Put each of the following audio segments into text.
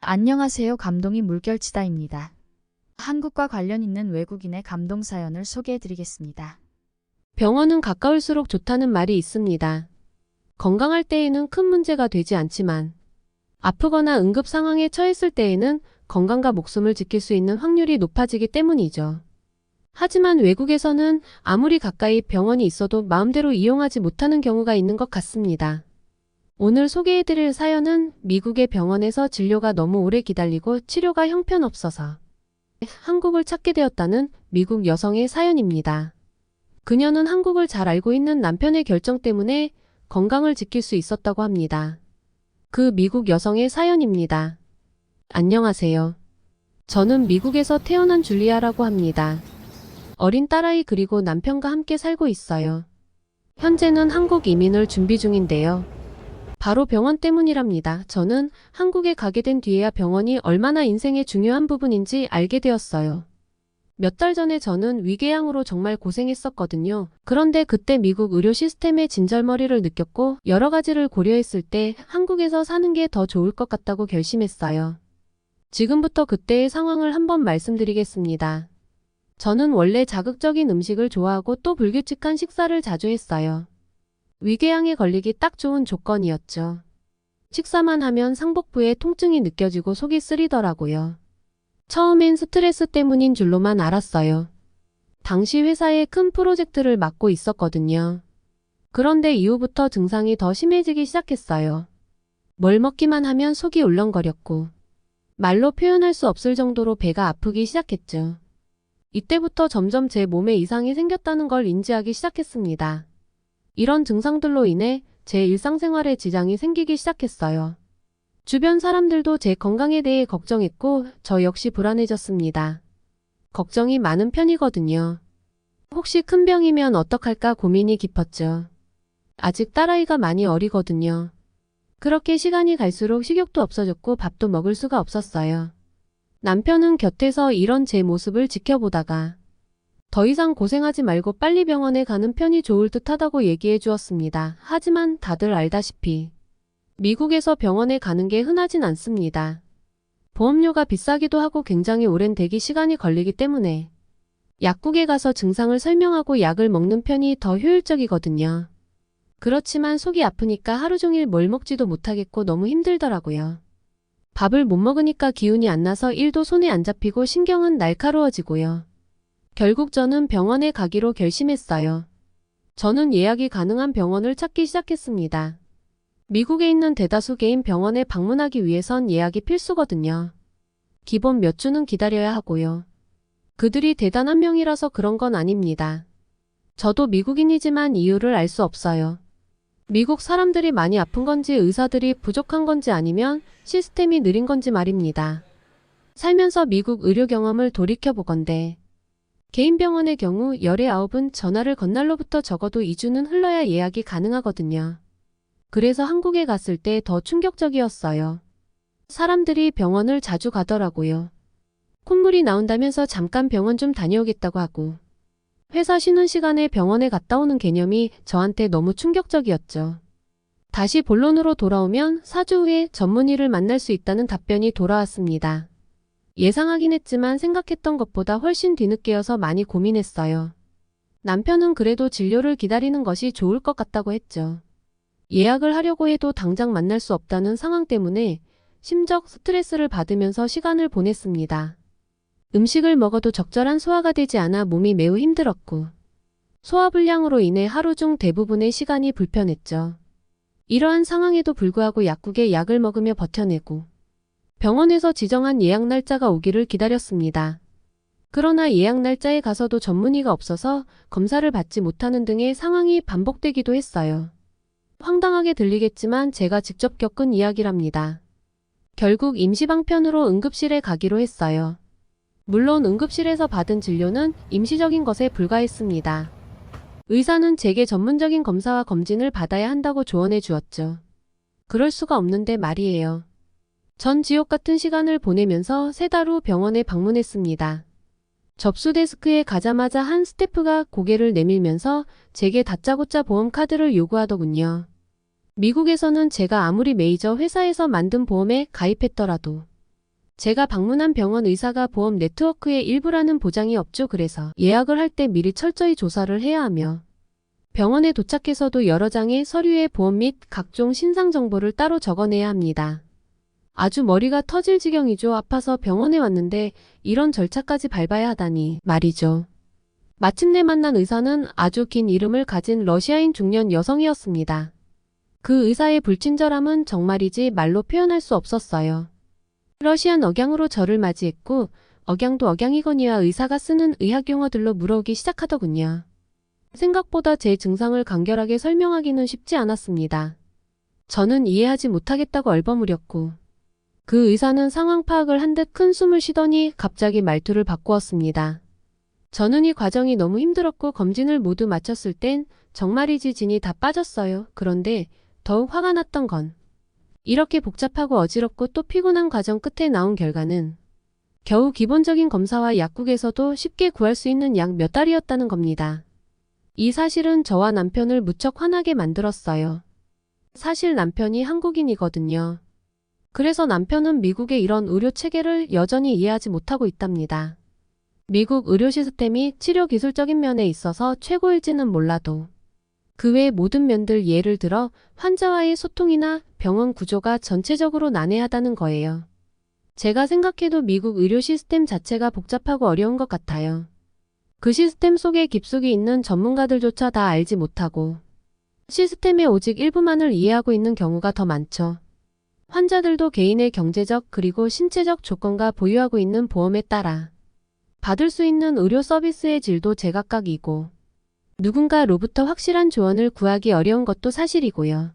안녕하세요. 감동이 물결치다입니다. 한국과 관련 있는 외국인의 감동 사연을 소개해 드리겠습니다. 병원은 가까울수록 좋다는 말이 있습니다. 건강할 때에는 큰 문제가 되지 않지만 아프거나 응급 상황에 처했을 때에는 건강과 목숨을 지킬 수 있는 확률이 높아지기 때문이죠. 하지만 외국에서는 아무리 가까이 병원이 있어도 마음대로 이용하지 못하는 경우가 있는 것 같습니다. 오늘 소개해드릴 사연은 미국의 병원에서 진료가 너무 오래 기다리고 치료가 형편없어서 한국을 찾게 되었다는 미국 여성의 사연입니다. 그녀는 한국을 잘 알고 있는 남편의 결정 때문에 건강을 지킬 수 있었다고 합니다. 그 미국 여성의 사연입니다. 안녕하세요. 저는 미국에서 태어난 줄리아라고 합니다. 어린 딸아이 그리고 남편과 함께 살고 있어요. 현재는 한국 이민을 준비 중인데요. 바로 병원 때문이랍니다. 저는 한국에 가게 된 뒤에야 병원이 얼마나 인생의 중요한 부분인지 알게 되었어요. 몇 달 전에 저는 위궤양으로 정말 고생했었거든요. 그런데 그때 미국 의료 시스템의 진절머리를 느꼈고 여러 가지를 고려했을 때 한국에서 사는 게 더 좋을 것 같다고 결심했어요. 지금부터 그때의 상황을 한번 말씀드리겠습니다. 저는 원래 자극적인 음식을 좋아하고 또 불규칙한 식사를 자주 했어요. 위궤양에 걸리기 딱 좋은 조건이었죠. 식사만 하면 상복부에 통증이 느껴지고 속이 쓰리더라고요. 처음엔 스트레스 때문인 줄로만 알았어요. 당시 회사에 큰 프로젝트를 맡고 있었거든요. 그런데 이후부터 증상이 더 심해지기 시작했어요. 뭘 먹기만 하면 속이 울렁거렸고 말로 표현할 수 없을 정도로 배가 아프기 시작했죠. 이때부터 점점 제 몸에 이상이 생겼다는 걸 인지하기 시작했습니다. 이런 증상들로 인해 제 일상생활에 지장이 생기기 시작했어요. 주변 사람들도 제 건강에 대해 걱정했고 저 역시 불안해졌습니다. 걱정이 많은 편이거든요. 혹시 큰 병이면 어떡할까 고민이 깊었죠. 아직 딸아이가 많이 어리거든요. 그렇게 시간이 갈수록 식욕도 없어졌고 밥도 먹을 수가 없었어요. 남편은 곁에서 이런 제 모습을 지켜보다가 더 이상 고생하지 말고 빨리 병원에 가는 편이 좋을 듯 하다고 얘기해 주었습니다. 하지만 다들 알다시피 미국에서 병원에 가는 게 흔하진 않습니다. 보험료가 비싸기도 하고 굉장히 오랜 대기 시간이 걸리기 때문에 약국에 가서 증상을 설명하고 약을 먹는 편이 더 효율적이거든요. 그렇지만 속이 아프니까 하루 종일 뭘 먹지도 못하겠고 너무 힘들더라고요. 밥을 못 먹으니까 기운이 안 나서 일도 손에 안 잡히고 신경은 날카로워지고요. 결국 저는 병원에 가기로 결심했어요. 저는 예약이 가능한 병원을 찾기 시작했습니다. 미국에 있는 대다수 개인 병원에 방문하기 위해선 예약이 필수거든요. 기본 몇 주는 기다려야 하고요. 그들이 대단한 명이라서 그런 건 아닙니다. 저도 미국인이지만 이유를 알 수 없어요. 미국 사람들이 많이 아픈 건지 의사들이 부족한 건지 아니면 시스템이 느린 건지 말입니다. 살면서 미국 의료 경험을 돌이켜보건대 개인 병원의 경우 열의 9은 전화를 건 날로부터 적어도 2주는 흘러야 예약이 가능하거든요. 그래서 한국에 갔을 때 더 충격적이었어요. 사람들이 병원을 자주 가더라고요. 콧물이 나온다면서 잠깐 병원 좀 다녀오겠다고 하고 회사 쉬는 시간에 병원에 갔다 오는 개념이 저한테 너무 충격적이었죠. 다시 본론으로 돌아오면 4주 후에 전문의를 만날 수 있다는 답변이 돌아왔습니다. 예상하긴 했지만 생각했던 것보다 훨씬 뒤늦게여서 많이 고민했어요. 남편은 그래도 진료를 기다리는 것이 좋을 것 같다고 했죠. 예약을 하려고 해도 당장 만날 수 없다는 상황 때문에 심적 스트레스를 받으면서 시간을 보냈습니다. 음식을 먹어도 적절한 소화가 되지 않아 몸이 매우 힘들었고 소화불량으로 인해 하루 중 대부분의 시간이 불편했죠. 이러한 상황에도 불구하고 약국에 약을 먹으며 버텨내고 병원에서 지정한 예약 날짜가 오기를 기다렸습니다. 그러나 예약 날짜에 가서도 전문의가 없어서 검사를 받지 못하는 등의 상황이 반복되기도 했어요. 황당하게 들리겠지만 제가 직접 겪은 이야기랍니다. 결국 임시방편으로 응급실에 가기로 했어요. 물론 응급실에서 받은 진료는 임시적인 것에 불과했습니다. 의사는 제게 전문적인 검사와 검진을 받아야 한다고 조언해 주었죠. 그럴 수가 없는데 말이에요. 전 지옥 같은 시간을 보내면서 3달 후 병원에 방문했습니다. 접수 데스크에 가자마자 한 스태프가 고개를 내밀면서 제게 다짜고짜 보험 카드를 요구하더군요. 미국에서는 제가 아무리 메이저 회사에서 만든 보험에 가입했더라도 제가 방문한 병원 의사가 보험 네트워크의 일부라는 보장이 없죠. 그래서 예약을 할 때 미리 철저히 조사를 해야 하며 병원에 도착해서도 여러 장의 서류에 보험 및 각종 신상 정보를 따로 적어내야 합니다. 아주 머리가 터질 지경이죠. 아파서 병원에 왔는데 이런 절차까지 밟아야 하다니 말이죠. 마침내 만난 의사는 아주 긴 이름을 가진 러시아인 중년 여성이었습니다. 그 의사의 불친절함은 정말이지 말로 표현할 수 없었어요. 러시안 억양으로 저를 맞이했고 억양도 억양이거니와 의사가 쓰는 의학 용어들로 물어오기 시작하더군요. 생각보다 제 증상을 간결하게 설명하기는 쉽지 않았습니다. 저는 이해하지 못하겠다고 얼버무렸고 그 의사는 상황 파악을 한 듯 큰 숨을 쉬더니 갑자기 말투를 바꾸었습니다. 저는 이 과정이 너무 힘들었고 검진을 모두 마쳤을 땐 정말이지 진이 다 빠졌어요. 그런데 더욱 화가 났던 건 이렇게 복잡하고 어지럽고 또 피곤한 과정 끝에 나온 결과는 겨우 기본적인 검사와 약국에서도 쉽게 구할 수 있는 약 몇 달이었다는 겁니다. 이 사실은 저와 남편을 무척 화나게 만들었어요. 사실 남편이 한국인이거든요. 그래서 남편은 미국의 이런 의료 체계를 여전히 이해하지 못하고 있답니다. 미국 의료 시스템이 치료 기술적인 면에 있어서 최고일지는 몰라도 그 외의 모든 면들 예를 들어 환자와의 소통이나 병원 구조가 전체적으로 난해하다는 거예요. 제가 생각해도 미국 의료 시스템 자체가 복잡하고 어려운 것 같아요. 그 시스템 속에 깊숙이 있는 전문가들조차 다 알지 못하고 시스템의 오직 일부만을 이해하고 있는 경우가 더 많죠. 환자들도 개인의 경제적 그리고 신체적 조건과 보유하고 있는 보험에 따라 받을 수 있는 의료 서비스의 질도 제각각이고 누군가로부터 확실한 조언을 구하기 어려운 것도 사실이고요.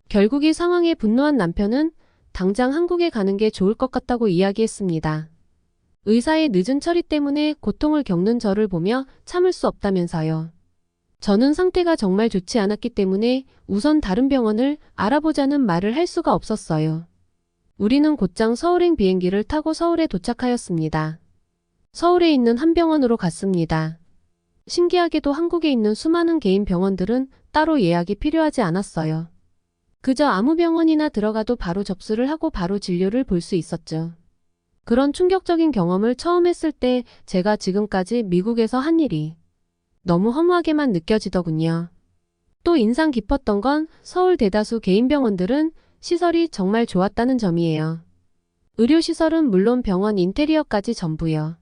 결국 이 상황에 분노한 남편은 당장 한국에 가는 게 좋을 것 같다고 이야기했습니다. 의사의 늦은 처리 때문에 고통을 겪는 저를 보며 참을 수 없다면서요. 저는 상태가 정말 좋지 않았기 때문에 우선 다른 병원을 알아보자는 말을 할 수가 없었어요. 우리는 곧장 서울행 비행기를 타고 서울에 도착하였습니다. 서울에 있는 한 병원으로 갔습니다. 신기하게도 한국에 있는 수많은 개인 병원들은 따로 예약이 필요하지 않았어요. 그저 아무 병원이나 들어가도 바로 접수를 하고 바로 진료를 볼 수 있었죠. 그런 충격적인 경험을 처음 했을 때 제가 지금까지 미국에서 한 일이 너무 허무하게만 느껴지더군요. 또 인상 깊었던 건 서울 대다수 개인 병원들은 시설이 정말 좋았다는 점이에요. 의료시설은 물론 병원 인테리어까지 전부요.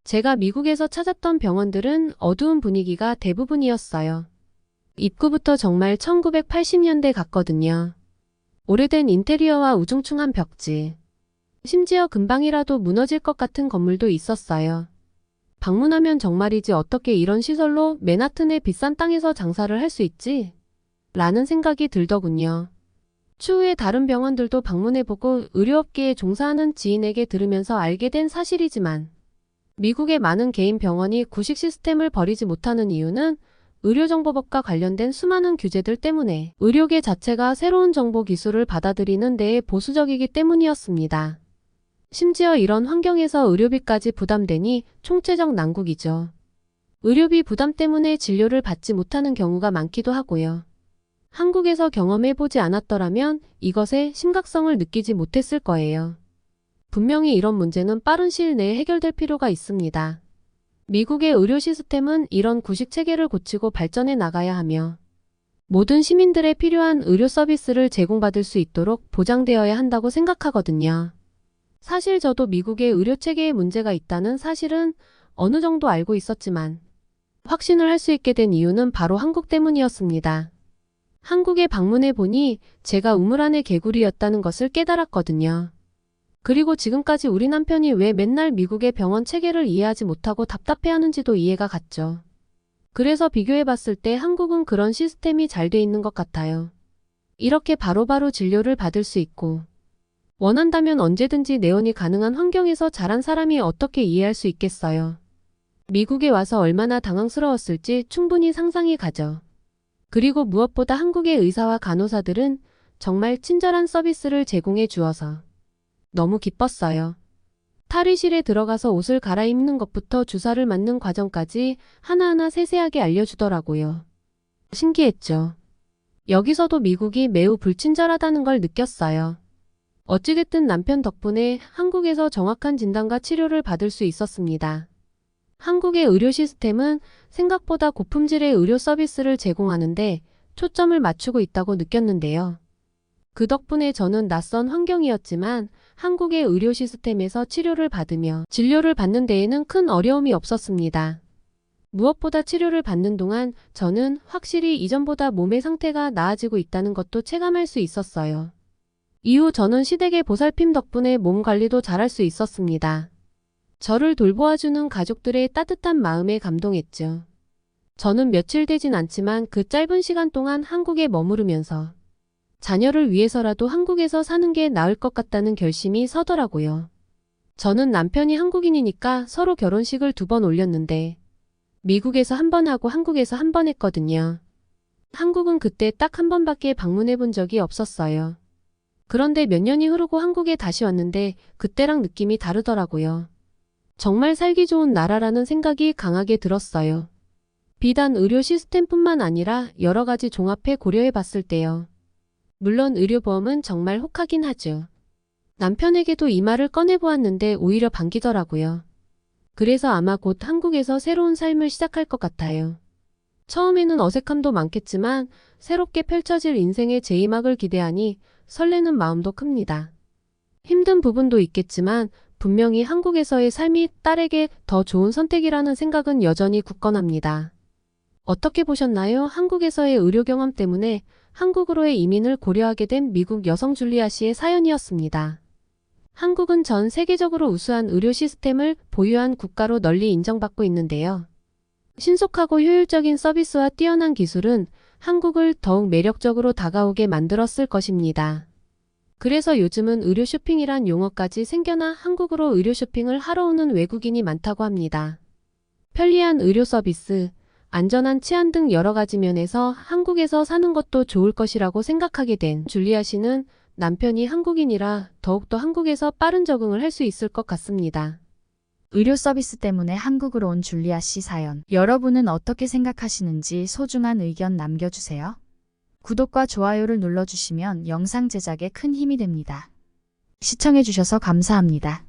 제가 미국에서 찾았던 병원들은 어두운 분위기가 대부분이었어요. 입구부터 정말 1980년대 같거든요. 오래된 인테리어와 우중충한 벽지. 심지어 금방이라도 무너질 것 같은 건물도 있었어요. 방문하면 정말이지 어떻게 이런 시설로 맨하튼의 비싼 땅에서 장사를 할 수 있지? 라는 생각이 들더군요. 추후에 다른 병원들도 방문해보고 의료업계에 종사하는 지인에게 들으면서 알게 된 사실이지만 미국의 많은 개인 병원이 구식 시스템을 버리지 못하는 이유는 의료정보법과 관련된 수많은 규제들 때문에 의료계 자체가 새로운 정보 기술을 받아들이는 데에 보수적이기 때문이었습니다. 심지어 이런 환경에서 의료비까지 부담되니 총체적 난국이죠. 의료비 부담 때문에 진료를 받지 못하는 경우가 많기도 하고요. 한국에서 경험해보지 않았더라면 이것의 심각성을 느끼지 못했을 거예요. 분명히 이런 문제는 빠른 시일 내에 해결될 필요가 있습니다. 미국의 의료 시스템은 이런 구식 체계를 고치고 발전해 나가야 하며 모든 시민들의 필요한 의료 서비스를 제공받을 수 있도록 보장되어야 한다고 생각하거든요. 사실 저도 미국의 의료 체계에 문제가 있다는 사실은 어느 정도 알고 있었지만 확신을 할 수 있게 된 이유는 바로 한국 때문이었습니다. 한국에 방문해 보니 제가 우물 안의 개구리였다는 것을 깨달았거든요. 그리고 지금까지 우리 남편이 왜 맨날 미국의 병원 체계를 이해하지 못하고 답답해하는지도 이해가 갔죠. 그래서 비교해 봤을 때 한국은 그런 시스템이 잘 돼 있는 것 같아요. 이렇게 바로바로 진료를 받을 수 있고 원한다면 언제든지 내원이 가능한 환경에서 자란 사람이 어떻게 이해할 수 있겠어요. 미국에 와서 얼마나 당황스러웠을지 충분히 상상이 가죠. 그리고 무엇보다 한국의 의사와 간호사들은 정말 친절한 서비스를 제공해 주어서 너무 기뻤어요. 탈의실에 들어가서 옷을 갈아입는 것부터 주사를 맞는 과정까지 하나하나 세세하게 알려주더라고요. 신기했죠. 여기서도 미국이 매우 불친절하다는 걸 느꼈어요. 어찌됐든 남편 덕분에 한국에서 정확한 진단과 치료를 받을 수 있었습니다. 한국의 의료 시스템은 생각보다 고품질의 의료 서비스를 제공하는데 초점을 맞추고 있다고 느꼈는데요. 그 덕분에 저는 낯선 환경이었지만 한국의 의료 시스템에서 치료를 받으며 진료를 받는 데에는 큰 어려움이 없었습니다. 무엇보다 치료를 받는 동안 저는 확실히 이전보다 몸의 상태가 나아지고 있다는 것도 체감할 수 있었어요. 이후 저는 시댁의 보살핌 덕분에 몸 관리도 잘할 수 있었습니다. 저를 돌보아주는 가족들의 따뜻한 마음에 감동했죠. 저는 며칠 되진 않지만 그 짧은 시간 동안 한국에 머무르면서 자녀를 위해서라도 한국에서 사는 게 나을 것 같다는 결심이 서더라고요. 저는 남편이 한국인이니까 서로 결혼식을 2번 올렸는데 미국에서 1번 하고 한국에서 1번 했거든요. 한국은 그때 딱 1번밖에 방문해 본 적이 없었어요. 그런데 몇 년이 흐르고 한국에 다시 왔는데 그때랑 느낌이 다르더라고요. 정말 살기 좋은 나라라는 생각이 강하게 들었어요. 비단 의료 시스템뿐만 아니라 여러 가지 종합해 고려해 봤을 때요. 물론 의료보험은 정말 혹하긴 하죠. 남편에게도 이 말을 꺼내보았는데 오히려 반기더라고요. 그래서 아마 곧 한국에서 새로운 삶을 시작할 것 같아요. 처음에는 어색함도 많겠지만 새롭게 펼쳐질 인생의 제2막을 기대하니 설레는 마음도 큽니다. 힘든 부분도 있겠지만 분명히 한국에서의 삶이 딸에게 더 좋은 선택이라는 생각은 여전히 굳건합니다. 어떻게 보셨나요? 한국에서의 의료 경험 때문에 한국으로의 이민을 고려하게 된 미국 여성 줄리아 씨의 사연이었습니다. 한국은 전 세계적으로 우수한 의료 시스템을 보유한 국가로 널리 인정받고 있는데요. 신속하고 효율적인 서비스와 뛰어난 기술은 한국을 더욱 매력적으로 다가오게 만들었을 것입니다. 그래서 요즘은 의료 쇼핑이란 용어까지 생겨나 한국으로 의료 쇼핑을 하러 오는 외국인이 많다고 합니다. 편리한 의료 서비스, 안전한 치안 등 여러 가지 면에서 한국에서 사는 것도 좋을 것이라고 생각하게 된 줄리아 씨는 남편이 한국인이라 더욱더 한국에서 빠른 적응을 할 수 있을 것 같습니다. 의료 서비스 때문에 한국으로 온 줄리아 씨 사연. 여러분은 어떻게 생각하시는지 소중한 의견 남겨주세요. 구독과 좋아요를 눌러주시면 영상 제작에 큰 힘이 됩니다. 시청해주셔서 감사합니다.